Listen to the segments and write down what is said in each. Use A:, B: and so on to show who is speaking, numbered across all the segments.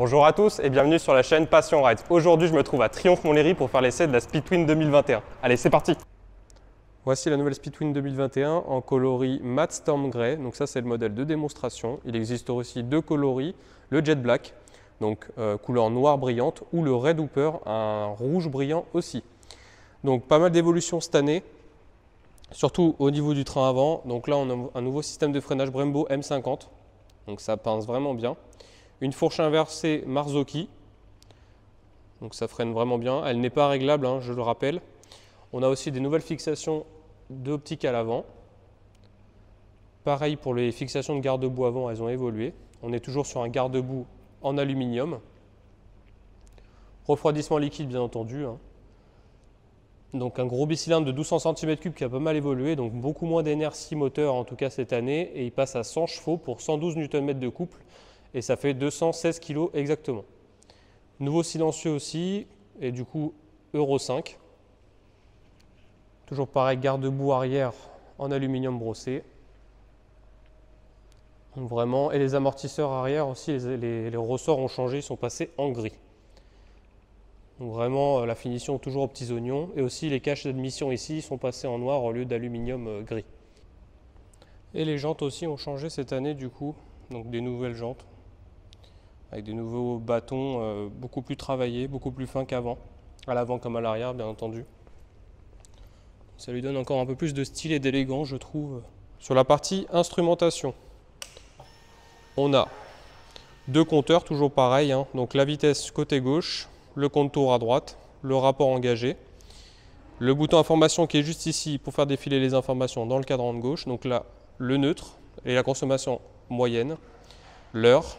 A: Bonjour à tous et bienvenue sur la chaîne Passion Rides. Aujourd'hui, je me trouve à Triomphe-Montlhéry pour faire l'essai de la Speedwin 2021. Allez, c'est parti! Voici la nouvelle Speedwin 2021 en coloris Matte Storm Grey. Donc ça, c'est le modèle de démonstration. Il existe aussi deux coloris, le Jet Black, donc couleur noire brillante, ou le Red Hooper, un rouge brillant aussi. Donc pas mal d'évolutions cette année, surtout au niveau du train avant. Donc là, on a un nouveau système de freinage Brembo M50, donc ça pince vraiment bien. Une fourche inversée Marzocchi, donc ça freine vraiment bien. Elle n'est pas réglable, hein, je le rappelle. On a aussi des nouvelles fixations d'optique à l'avant. Pareil pour les fixations de garde-boue avant, elles ont évolué. On est toujours sur un garde-boue en aluminium. Refroidissement liquide bien entendu, hein. Donc un gros bicylindre de 1200 cm3 qui a pas mal évolué, donc beaucoup moins d'inertie moteur en tout cas cette année, et il passe à 100 chevaux pour 112 Nm de couple, et ça fait 216 kg exactement. Nouveau silencieux aussi, et du coup Euro 5. Toujours pareil, garde-boue arrière en aluminium brossé. Donc vraiment, et les amortisseurs arrière aussi, les ressorts ont changé, ils sont passés en gris. Donc vraiment, la finition toujours aux petits oignons. Et aussi les caches d'admission ici sont passées en noir au lieu d'aluminium gris. Et les jantes aussi ont changé cette année du coup. Donc des nouvelles jantes. Avec des nouveaux bâtons beaucoup plus travaillés, beaucoup plus fins qu'avant. À l'avant comme à l'arrière bien entendu. Ça lui donne encore un peu plus de style et d'élégance je trouve. Sur la partie instrumentation, on a deux compteurs toujours pareil, hein. Donc la vitesse côté gauche, le compte-tour à droite, le rapport engagé, le bouton information qui est juste ici pour faire défiler les informations dans le cadran de gauche, donc là le neutre et la consommation moyenne, l'heure,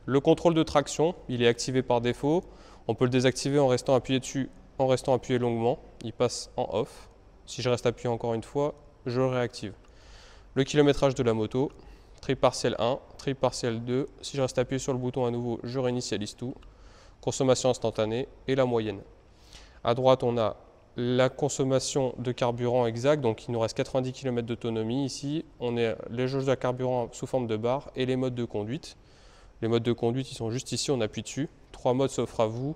A: le contrôle de traction, il est activé par défaut, on peut le désactiver en restant appuyé dessus, en restant appuyé longuement, il passe en off, si je reste appuyé encore une fois, je le réactive. Le kilométrage de la moto, trip partiel 1, trip partiel 2, si je reste appuyé sur le bouton à nouveau, je réinitialise tout. Consommation instantanée et la moyenne. À droite, on a la consommation de carburant exact, donc il nous reste 90 km d'autonomie ici. On a les jauges de carburant sous forme de barre et les modes de conduite. Les modes de conduite, ils sont juste ici, on appuie dessus. 3 modes s'offrent à vous,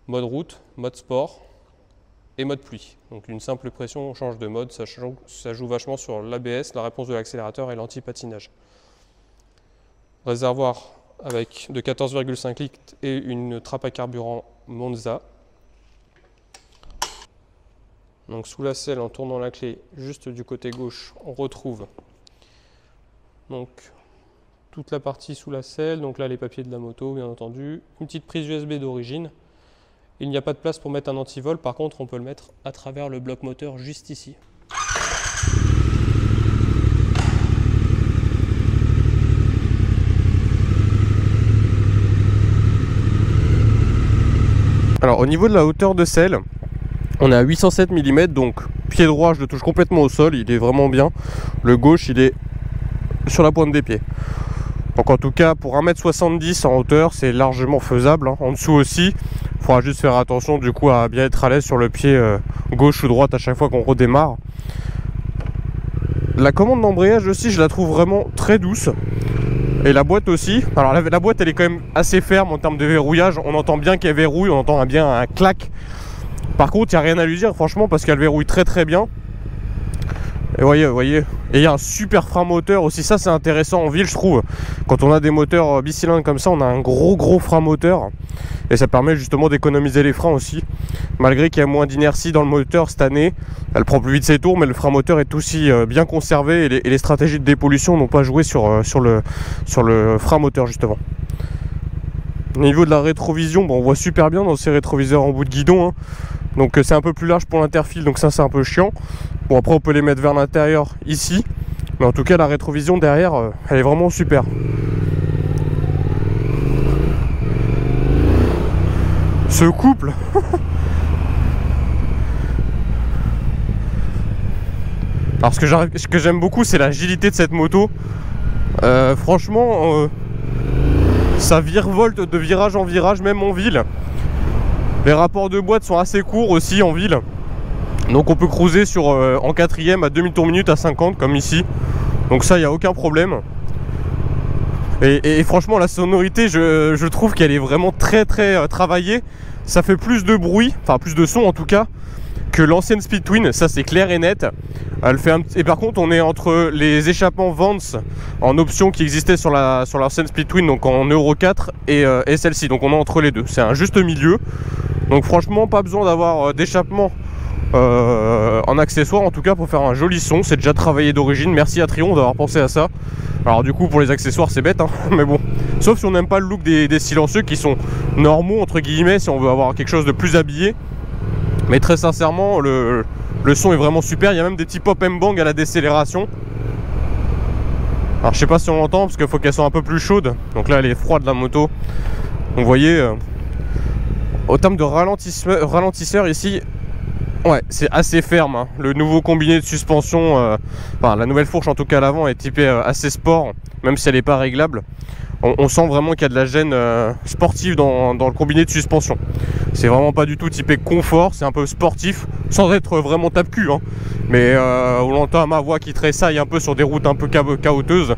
A: mode route, mode sport et mode pluie. Donc une simple pression, on change de mode, ça joue vachement sur l'ABS, la réponse de l'accélérateur et l'anti-patinage. Réservoir avec de 14,5 litres et une trappe à carburant Monza. Donc sous la selle, en tournant la clé juste du côté gauche, on retrouve donc toute la partie sous la selle. Donc là les papiers de la moto bien entendu, une petite prise USB d'origine. Il n'y a pas de place pour mettre un antivol, par contre on peut le mettre à travers le bloc moteur juste ici. Alors au niveau de la hauteur de selle, on est à 807 mm, donc pied droit je le touche complètement au sol, il est vraiment bien. Le gauche il est sur la pointe des pieds. Donc en tout cas pour 1m70 en hauteur c'est largement faisable, hein. En dessous aussi, il faudra juste faire attention du coup à bien être à l'aise sur le pied gauche ou droite à chaque fois qu'on redémarre. La commande d'embrayage aussi je la trouve vraiment très douce. Et la boîte aussi, alors la boîte elle est quand même assez ferme en termes de verrouillage, on entend bien qu'elle verrouille, on entend bien un clac. Par contre il n'y a rien à lui dire franchement parce qu'elle verrouille très très bien. Et voyez, et il y a un super frein moteur aussi, ça c'est intéressant en ville je trouve. Quand on a des moteurs bicylindres comme ça, on a un gros frein moteur. Et ça permet justement d'économiser les freins aussi. Malgré qu'il y a moins d'inertie dans le moteur cette année, elle prend plus vite ses tours, mais le frein moteur est aussi bien conservé et les stratégies de dépollution n'ont pas joué sur le frein moteur justement. Au niveau de la rétrovision, bon, on voit super bien dans ces rétroviseurs en bout de guidon, hein. Donc c'est un peu plus large pour l'interfile, donc ça c'est un peu chiant. Bon après on peut les mettre vers l'intérieur ici, mais en tout cas la rétrovision derrière, elle est vraiment super. Ce couple alors ce que j'aime beaucoup c'est l'agilité de cette moto. Franchement ça virevolte de virage en virage même en ville. Les rapports de boîte sont assez courts aussi en ville. Donc on peut cruiser sur, en quatrième à 2000 tours minute à 50 comme ici. Donc ça il n'y a aucun problème.
B: Et franchement la sonorité je trouve qu'elle est vraiment très travaillée. Ça fait plus de bruit, enfin plus de son en tout cas, que l'ancienne Speed Twin, ça c'est clair et net. Elle fait et par contre on est entre les échappements Vance en option qui existait sur l'ancienne Speed Twin, donc en Euro 4 et celle-ci, donc on est entre les deux, c'est un juste milieu. Donc franchement pas besoin d'avoir d'échappement en accessoire en tout cas pour faire un joli son. C'est déjà travaillé d'origine, merci à Trion d'avoir pensé à ça. Alors du coup pour les accessoires c'est bête hein, mais bon, sauf si on n'aime pas le look des silencieux qui sont normaux entre guillemets, si on veut avoir quelque chose de plus habillé. Mais très sincèrement le son est vraiment super. Il y a même des petits pop and bang à la décélération. Alors je sais pas si on l'entend parce qu'il faut qu'elle soit un peu plus chaude. Donc là elle est froide la moto. Donc vous voyez au terme de ralentisseur ici, ouais c'est assez ferme hein. Le nouveau combiné de suspension, enfin la nouvelle fourche en tout cas à l'avant est typée assez sport, même si elle n'est pas réglable. On sent vraiment qu'il y a de la gêne sportive dans le combiné de suspension. C'est vraiment pas du tout typé confort, c'est un peu sportif, sans être vraiment tape-cul hein. Mais on entend ma voix qui tressaille un peu sur des routes un peu caoteuses.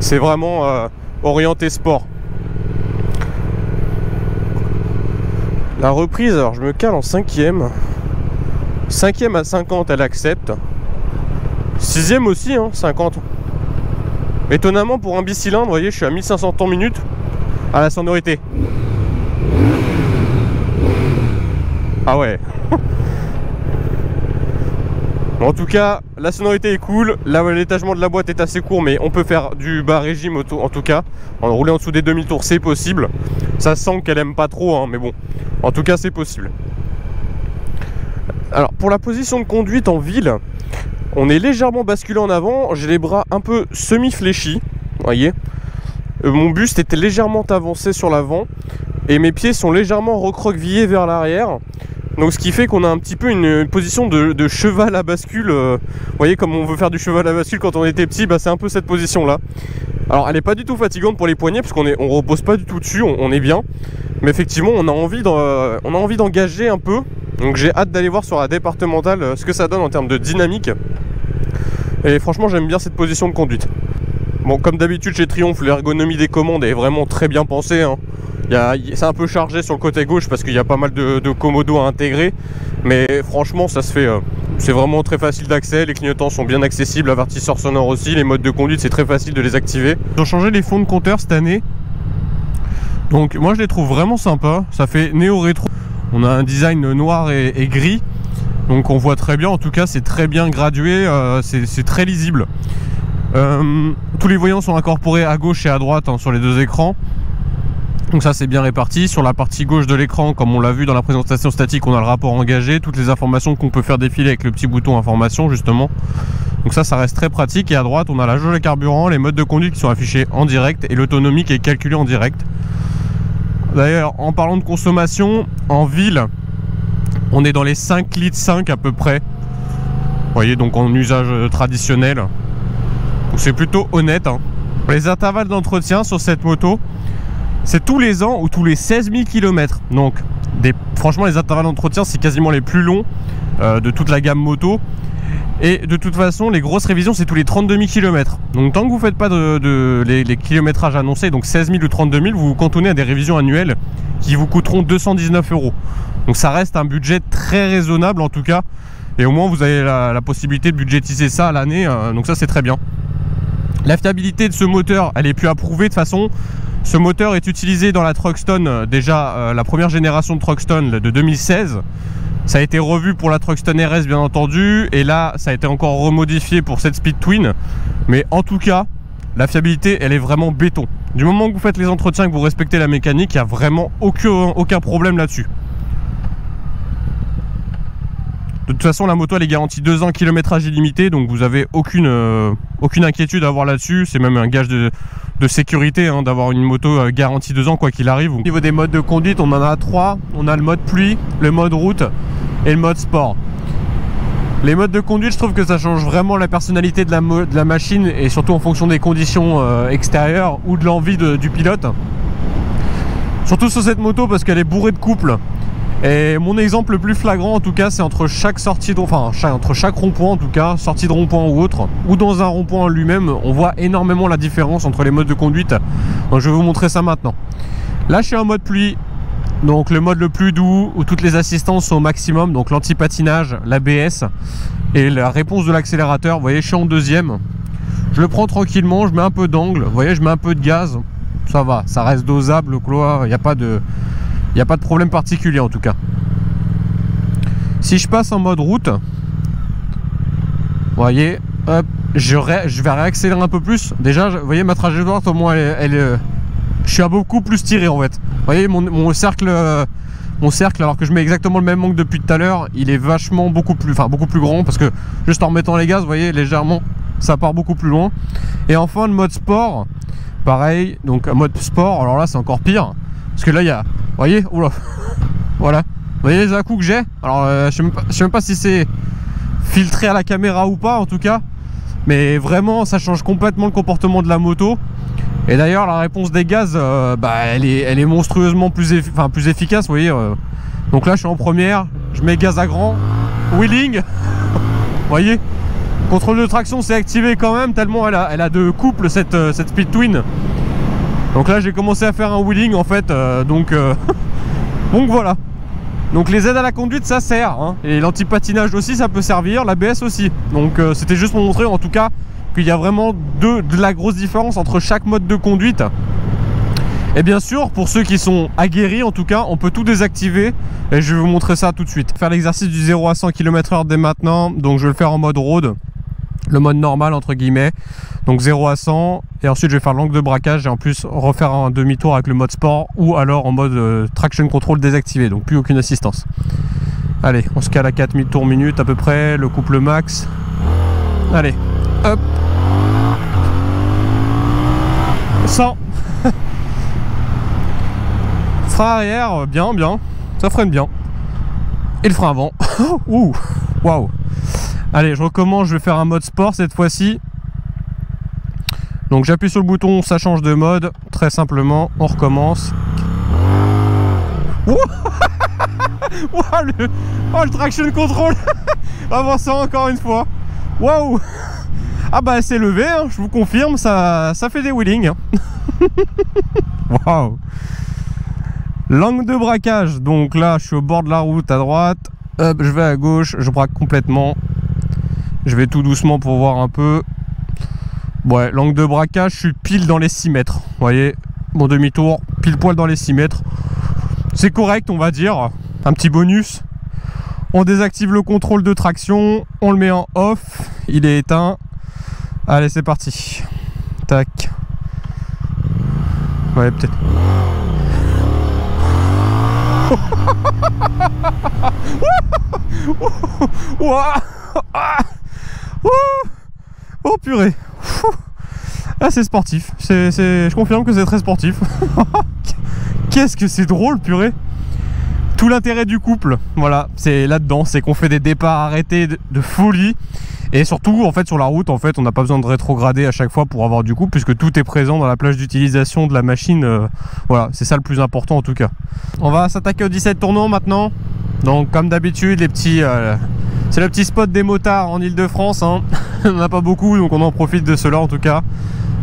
B: C'est vraiment orienté sport. La reprise, alors je me cale en 5ème. 5ème à 50 elle accepte. 6ème aussi hein, 50. Étonnamment pour un bicylindre, vous voyez, je suis à 1500 temps minute à la sonorité. Ah ouais. En tout cas, la sonorité est cool. L'étagement de la boîte est assez court, mais on peut faire du bas régime en tout cas. En rouler en dessous des 2000 tours, c'est possible. Ça sent qu'elle aime pas trop, hein, mais bon. En tout cas, c'est possible. Alors, pour la position de conduite en ville, on est légèrement basculé en avant. J'ai les bras un peu semi-fléchis, voyez. Mon buste était légèrement avancé sur l'avant et mes pieds sont légèrement recroquevillés vers l'arrière. Donc ce qui fait qu'on a un petit peu une position de cheval à bascule. Vous voyez comme on veut faire du cheval à bascule quand on était petit, bah c'est un peu cette position là. Alors elle n'est pas du tout fatigante pour les poignets parce qu'on repose pas du tout dessus, on est bien. Mais effectivement on a envie d'engager un peu. Donc j'ai hâte d'aller voir sur la départementale ce que ça donne en termes de dynamique. Et franchement j'aime bien cette position de conduite. Bon comme d'habitude chez Triumph, l'ergonomie des commandes est vraiment très bien pensée hein. C'est un peu chargé sur le côté gauche parce qu'il y a pas mal de commodos à intégrer. Mais franchement ça se fait, c'est vraiment très facile d'accès. Les clignotants sont bien accessibles, avertisseurs sonores aussi. Les modes de conduite c'est très facile de les activer. Ils ont changé les fonds de compteur cette année. Donc moi je les trouve vraiment sympas. Ça fait néo-rétro. On a un design noir et gris. Donc on voit très bien, en tout cas c'est très bien gradué, c'est très lisible. Tous les voyants sont incorporés à gauche et à droite hein, sur les deux écrans. Donc ça c'est bien réparti. Sur la partie gauche de l'écran, comme on l'a vu dans la présentation statique, on a le rapport engagé, toutes les informations qu'on peut faire défiler avec le petit bouton information justement. Donc ça reste très pratique. Et à droite on a la jauge à carburant, les modes de conduite qui sont affichés en direct et l'autonomie qui est calculée en direct. D'ailleurs en parlant de consommation, en ville on est dans les 5 litres 5 à peu près. Vous voyez donc en usage traditionnel. Donc c'est plutôt honnête hein. Les intervalles d'entretien sur cette moto, c'est tous les ans ou tous les 16 000 km. Donc franchement les intervalles d'entretien c'est quasiment les plus longs de toute la gamme moto. Et de toute façon les grosses révisions c'est tous les 32 000 km. Donc tant que vous ne faites pas les kilométrages annoncés, donc 16 000 ou 32 000, vous vous cantonnez à des révisions annuelles qui vous coûteront 219 €. Donc ça reste un budget très raisonnable en tout cas. Et au moins vous avez la possibilité de budgétiser ça à l'année, donc ça c'est très bien. La fiabilité de ce moteur elle est plus approuvée. De toute façon ce moteur est utilisé dans la Truckstone, déjà la première génération de Truckstone de 2016. Ça a été revu pour la Truckstone RS bien entendu, et là ça a été encore remodifié pour cette Speed Twin. Mais en tout cas, la fiabilité elle est vraiment béton. Du moment que vous faites les entretiens, que vous respectez la mécanique, il n'y a vraiment aucun problème là-dessus. De toute façon la moto elle est garantie 2 ans kilométrage illimité, donc vous avez aucune inquiétude à avoir là-dessus. C'est même un gage de sécurité hein, d'avoir une moto garantie 2 ans quoi qu'il arrive. Au niveau des modes de conduite on en a 3. On a le mode pluie, le mode route et le mode sport. Les modes de conduite, je trouve que ça change vraiment la personnalité de la machine, et surtout en fonction des conditions extérieures ou de l'envie du pilote. Surtout sur cette moto parce qu'elle est bourrée de couples. Et mon exemple le plus flagrant en tout cas, c'est entre chaque sortie de, entre chaque rond-point en tout cas, sortie de rond-point ou autre, ou dans un rond-point lui-même, on voit énormément la différence entre les modes de conduite. Donc je vais vous montrer ça maintenant. Là je suis en mode pluie, donc le mode le plus doux où toutes les assistances sont au maximum, donc l'anti-patinage, l'ABS et la réponse de l'accélérateur. Vous voyez, je suis en deuxième, je le prends tranquillement, je mets un peu d'angle, vous voyez, je mets un peu de gaz, ça va, ça reste dosable, il n'y a pas de problème particulier en tout cas. Si je passe en mode route, vous voyez, hop, je vais réaccélérer un peu plus. Déjà, vous voyez, ma trajectoire, au moins, je suis beaucoup plus tiré en fait. Vous voyez, mon cercle, alors que je mets exactement le même angle depuis tout à l'heure, il est vachement beaucoup plus grand parce que juste en remettant les gaz, vous voyez, légèrement, ça part beaucoup plus loin. Et enfin, le mode sport, pareil, donc mode sport, alors là, c'est encore pire. Parce que là, il y a, vous voyez, oula, voilà. Vous voyez les à-coups que j'ai. Alors, je sais même pas si c'est filtré à la caméra ou pas, en tout cas. Mais vraiment, ça change complètement le comportement de la moto. Et d'ailleurs, la réponse des gaz, elle est monstrueusement plus efficace, vous voyez. Donc là, je suis en première, je mets gaz à grand, wheeling. Vous voyez, contrôle de traction, c'est activé quand même, tellement elle a de couple, cette Speed Twin. Donc là, j'ai commencé à faire un wheeling, en fait, donc voilà. Donc les aides à la conduite, ça sert, hein. Et l'anti-patinage aussi, ça peut servir, l'ABS aussi. Donc c'était juste pour montrer en tout cas qu'il y a vraiment de la grosse différence entre chaque mode de conduite. Et bien sûr, pour ceux qui sont aguerris en tout cas, on peut tout désactiver. Et je vais vous montrer ça tout de suite. Faire l'exercice du 0 à 100 km/h dès maintenant. Donc je vais le faire en mode road, le mode normal entre guillemets. Donc 0 à 100, et ensuite je vais faire l'angle de braquage et en plus refaire un demi-tour avec le mode sport ou alors en mode traction control désactivé, donc plus aucune assistance. Allez, on se cale à 4000 tours minute à peu près, le couple max. Allez, hop, 100. Frein arrière, bien, ça freine bien. Et le frein avant. Ouh, waouh. Allez, je recommence, je vais faire un mode sport cette fois-ci. Donc j'appuie sur le bouton, ça change de mode, très simplement, on recommence. Oh le traction control. Avançant encore une fois. Waouh. Ah bah c'est levé, hein, je vous confirme, ça fait des wheelings. Waouh. L'angle de braquage, donc là je suis au bord de la route à droite. Hop, je vais à gauche, je braque complètement. Je vais tout doucement pour voir un peu. Ouais, l'angle de braquage, je suis pile dans les 6 mètres. Vous voyez, mon demi-tour, pile poil dans les 6 mètres. C'est correct, on va dire. Un petit bonus. On désactive le contrôle de traction. On le met en off. Il est éteint. Allez, c'est parti. Tac. Ouais, peut-être. Oh purée. Ah, c'est sportif, je confirme que c'est très sportif. Qu'est-ce que c'est drôle, purée. Tout l'intérêt du couple, voilà, c'est là-dedans, c'est qu'on fait des départs arrêtés de folie. Et surtout, en fait, sur la route, en fait, on n'a pas besoin de rétrograder à chaque fois pour avoir du couple, puisque tout est présent dans la plage d'utilisation de la machine. Voilà, c'est ça le plus important en tout cas. On va s'attaquer aux 17 tournants maintenant. Donc, comme d'habitude, les petits... c'est le petit spot des motards en Ile-de-France, hein. On n'en a pas beaucoup, donc on en profite de cela en tout cas.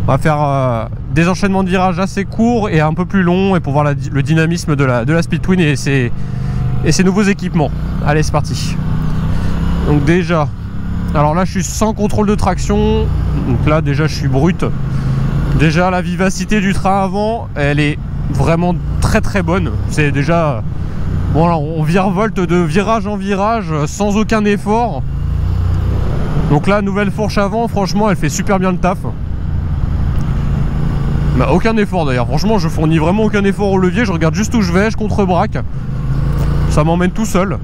B: On va faire des enchaînements de virages assez courts et un peu plus longs, et pour voir le dynamisme de la Speed Twin et ses nouveaux équipements. Allez, c'est parti. Donc déjà, alors là je suis sans contrôle de traction, donc là déjà je suis brut. Déjà la vivacité du train avant, elle est vraiment très très bonne. C'est déjà... Bon, alors on virevolte de virage en virage sans aucun effort. Donc là, nouvelle fourche avant, franchement, elle fait super bien le taf. Bah, aucun effort d'ailleurs, franchement, je fournis vraiment aucun effort au levier. Je regarde juste où je vais, je contre-braque. Ça m'emmène tout seul.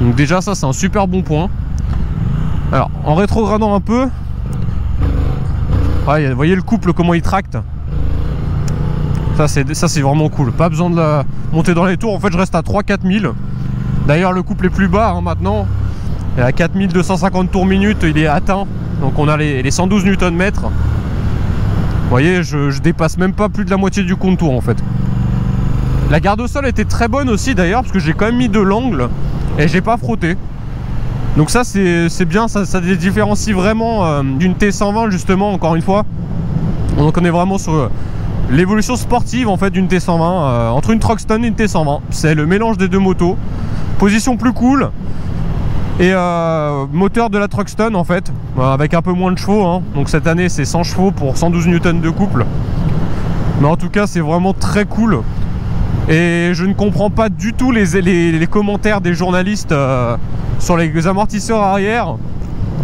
B: Donc déjà, ça, c'est un super bon point. Alors, en rétrogradant un peu, ouais, vous voyez le couple, comment il tracte. Ça c'est vraiment cool. Pas besoin de la monter dans les tours. En fait, je reste à 3-4 000. D'ailleurs, le couple est plus bas hein, maintenant. Et à 4250 tours minute, il est atteint. Donc on a les 112 Nm. Vous voyez, je dépasse même pas plus de la moitié du contour en fait. La garde au sol était très bonne aussi d'ailleurs, parce que j'ai quand même mis de l'angle et j'ai pas frotté. Donc ça c'est bien, ça différencie vraiment d'une T120 justement, encore une fois. Donc on est vraiment sur l'évolution sportive en fait d'une T120, entre une Thruxton et une T120. C'est le mélange des deux motos. Position plus cool. Et moteur de la Thruxton en fait, avec un peu moins de chevaux, hein. Donc cette année c'est 100 chevaux pour 112 Newton de couple. Mais en tout cas c'est vraiment très cool. Et je ne comprends pas du tout les commentaires des journalistes sur les amortisseurs arrière.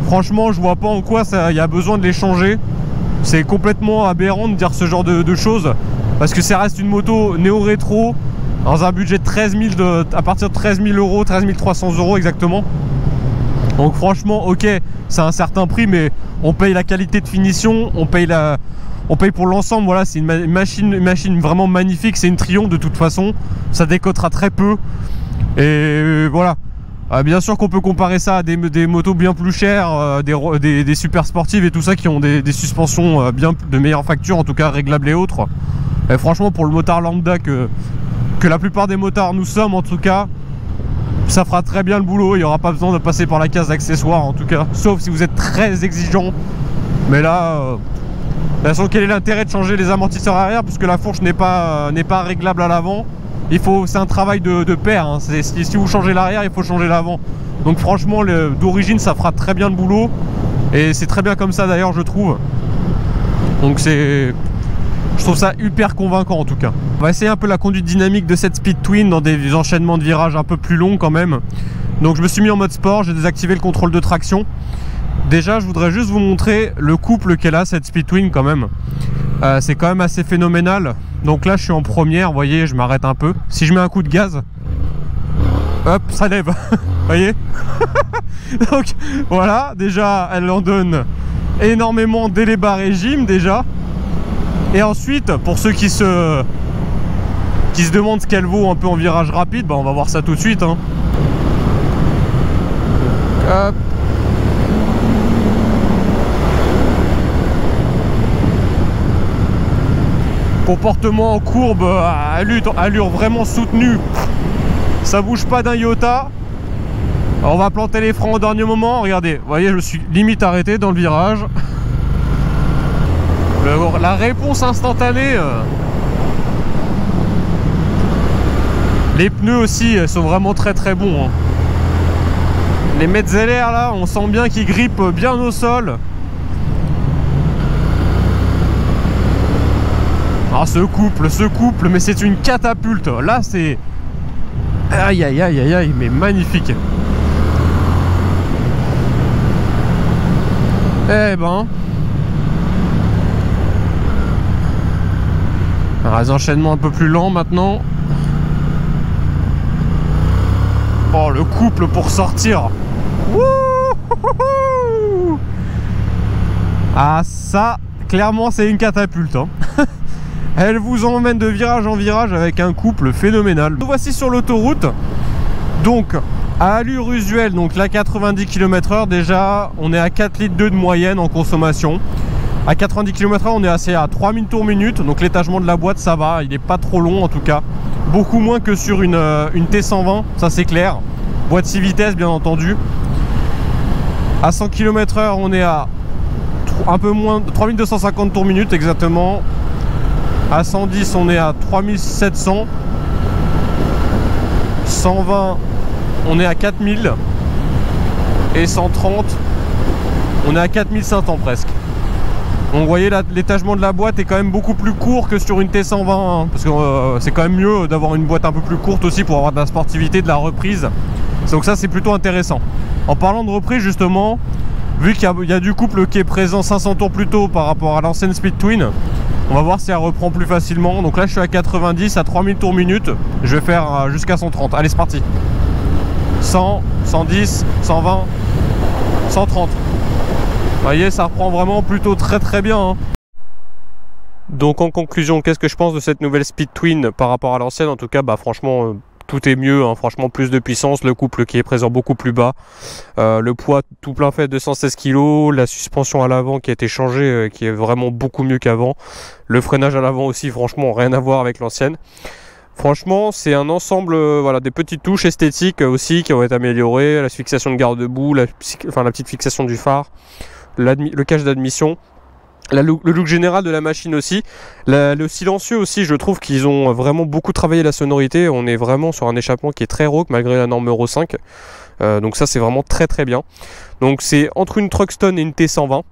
B: Franchement je vois pas en quoi il y a besoin de les changer. C'est complètement aberrant de dire ce genre de choses. Parce que ça reste une moto néo-rétro dans un budget de 13 000 à partir de 13 000 euros, 13 300 euros exactement. Donc franchement, ok, c'est un certain prix, mais on paye la qualité de finition, on paye pour l'ensemble. Voilà, c'est une machine vraiment magnifique, c'est une Triumph de toute façon, ça décotera très peu. Et voilà, bien sûr qu'on peut comparer ça à des motos bien plus chères, des super sportives et tout ça qui ont des suspensions bien de meilleure facture, en tout cas réglables et autres. Et franchement, pour le motard lambda que la plupart des motards nous sommes en tout cas, ça fera très bien le boulot. Il n'y aura pas besoin de passer par la case d'accessoires en tout cas, sauf si vous êtes très exigeant. Mais là, de toute façon, quel est l'intérêt de changer les amortisseurs arrière, puisque la fourche n'est pas réglable à l'avant. C'est un travail de pair, hein. Si vous changez l'arrière, il faut changer l'avant. Donc franchement, d'origine, ça fera très bien le boulot. Et c'est très bien comme ça d'ailleurs, je trouve. Donc je trouve ça hyper convaincant en tout cas. On va essayer un peu la conduite dynamique de cette Speed Twin dans des enchaînements de virages un peu plus longs quand même. Donc je me suis mis en mode sport, j'ai désactivé le contrôle de traction. Déjà je voudrais juste vous montrer le couple qu'elle a cette Speed Twin quand même. C'est quand même assez phénoménal. Donc là je suis en première, vous voyez, je m'arrête un peu. Si je mets un coup de gaz, hop, ça lève. Vous voyez. Donc voilà, déjà elle en donne énormément dès les bas régimes déjà. Et ensuite, pour ceux qui se demandent ce qu'elle vaut un peu en virage rapide, bah on va voir ça tout de suite, hein. Hop. Comportement en courbe, allure vraiment soutenue. Ça bouge pas d'un iota. Alors on va planter les freins au dernier moment. Regardez, vous voyez, je me suis limite arrêté dans le virage. La réponse instantanée. Les pneus aussi sont vraiment très très bons, hein. Les Metzeler là, on sent bien qu'ils grippent bien au sol. Ah, ce couple, mais c'est une catapulte. Là c'est... Aïe aïe aïe aïe aïe, mais magnifique. Eh ben... Alors, les enchaînements un peu plus lents maintenant. Oh, le couple pour sortir. Wouhou. Ah, ça, clairement, c'est une catapulte, hein. Elle vous emmène de virage en virage avec un couple phénoménal. Nous voici sur l'autoroute. Donc, à allure usuelle, donc là 90 km/h, déjà, on est à 4,2 litres de moyenne en consommation. À 90 km/h, on est à 3000 tours minute, donc l'étagement de la boîte, ça va, il n'est pas trop long en tout cas. Beaucoup moins que sur une T120, ça c'est clair. Boîte 6 vitesses, bien entendu. À 100 km/h, on est à un peu moins de 3250 tours minute exactement. À 110, on est à 3700. 120, on est à 4000. Et 130, on est à 4500 presque. Donc vous voyez, l'étagement de la boîte est quand même beaucoup plus court que sur une T120, hein, parce que c'est quand même mieux d'avoir une boîte un peu plus courte aussi pour avoir de la sportivité, de la reprise. Donc ça c'est plutôt intéressant. En parlant de reprise justement, vu qu'il y a du couple qui est présent 500 tours plus tôt par rapport à l'ancienne Speed Twin, on va voir si elle reprend plus facilement. Donc là je suis à 90, à 3000 tours minute. Je vais faire jusqu'à 130. Allez, c'est parti. 100, 110, 120, 130. Vous voyez, ça reprend vraiment plutôt très très bien, hein. Donc en conclusion, qu'est-ce que je pense de cette nouvelle Speed Twin par rapport à l'ancienne? En tout cas, bah franchement, tout est mieux, hein. Franchement, plus de puissance, le couple qui est présent beaucoup plus bas, le poids tout plein fait 216 kg, la suspension à l'avant qui a été changée, qui est vraiment beaucoup mieux qu'avant, le freinage à l'avant aussi, franchement, rien à voir avec l'ancienne. Franchement, c'est un ensemble, voilà, des petites touches esthétiques aussi qui vont être améliorées, la fixation de garde-boue, la petite fixation du phare, le cache d'admission. Le look général de la machine aussi, le silencieux aussi, je trouve qu'ils ont vraiment beaucoup travaillé la sonorité. On est vraiment sur un échappement qui est très rauque malgré la norme Euro 5. Donc ça c'est vraiment très très bien. Donc c'est entre une Truckstone et une T120.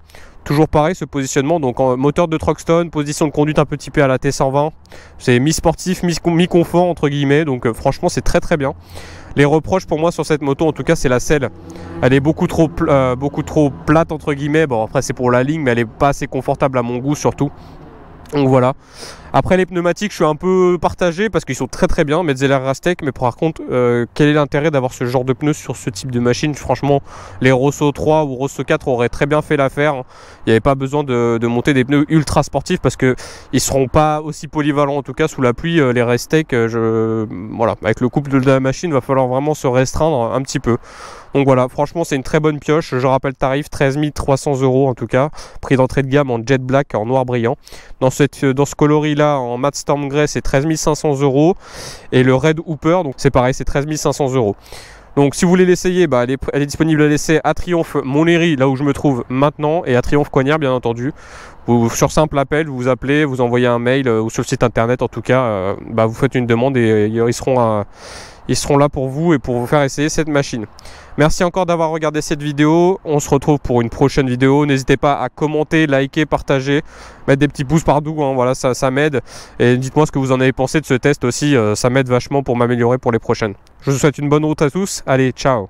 B: Toujours pareil ce positionnement, donc en moteur de Truckstone, position de conduite un peu typée à la T120. C'est mi-sportif, mi-confort entre guillemets, donc franchement c'est très très bien. Les reproches pour moi sur cette moto en tout cas c'est la selle. Elle est beaucoup trop plate entre guillemets, bon après c'est pour la ligne mais elle est pas assez confortable à mon goût surtout. Donc voilà. Après les pneumatiques je suis un peu partagé parce qu'ils sont très très bien, Metzeler Rastec, mais par contre quel est l'intérêt d'avoir ce genre de pneus sur ce type de machine? Franchement les Rosso 3 ou Rosso 4 auraient très bien fait l'affaire. Il n'y avait pas besoin de monter des pneus ultra sportifs parce que ils seront pas aussi polyvalents en tout cas sous la pluie. Les Rastec, voilà, avec le couple de la machine il va falloir vraiment se restreindre un petit peu. Donc voilà, franchement c'est une très bonne pioche. Je rappelle tarif 13 300 € en tout cas, prix d'entrée de gamme en jet black en noir brillant. Dans ce coloris là en matte storm grey c'est 13 500 € et le Red Hooper donc c'est pareil, c'est 13 500 €. Donc si vous voulez l'essayer, bah, elle est disponible à l'essai à Triomphe Montlhéry, là où je me trouve maintenant, et à Triomphe Coignard bien entendu. Sur simple appel, vous appelez, vous envoyez un mail ou sur le site internet en tout cas, bah, vous faites une demande et ils seront là pour vous et pour vous faire essayer cette machine. Merci encore d'avoir regardé cette vidéo. On se retrouve pour une prochaine vidéo. N'hésitez pas à commenter, liker, partager, mettre des petits pouces partout, hein, voilà, ça m'aide. Et dites-moi ce que vous en avez pensé de ce test aussi, ça m'aide vachement pour m'améliorer pour les prochaines. Je vous souhaite une bonne route à tous. Allez, ciao!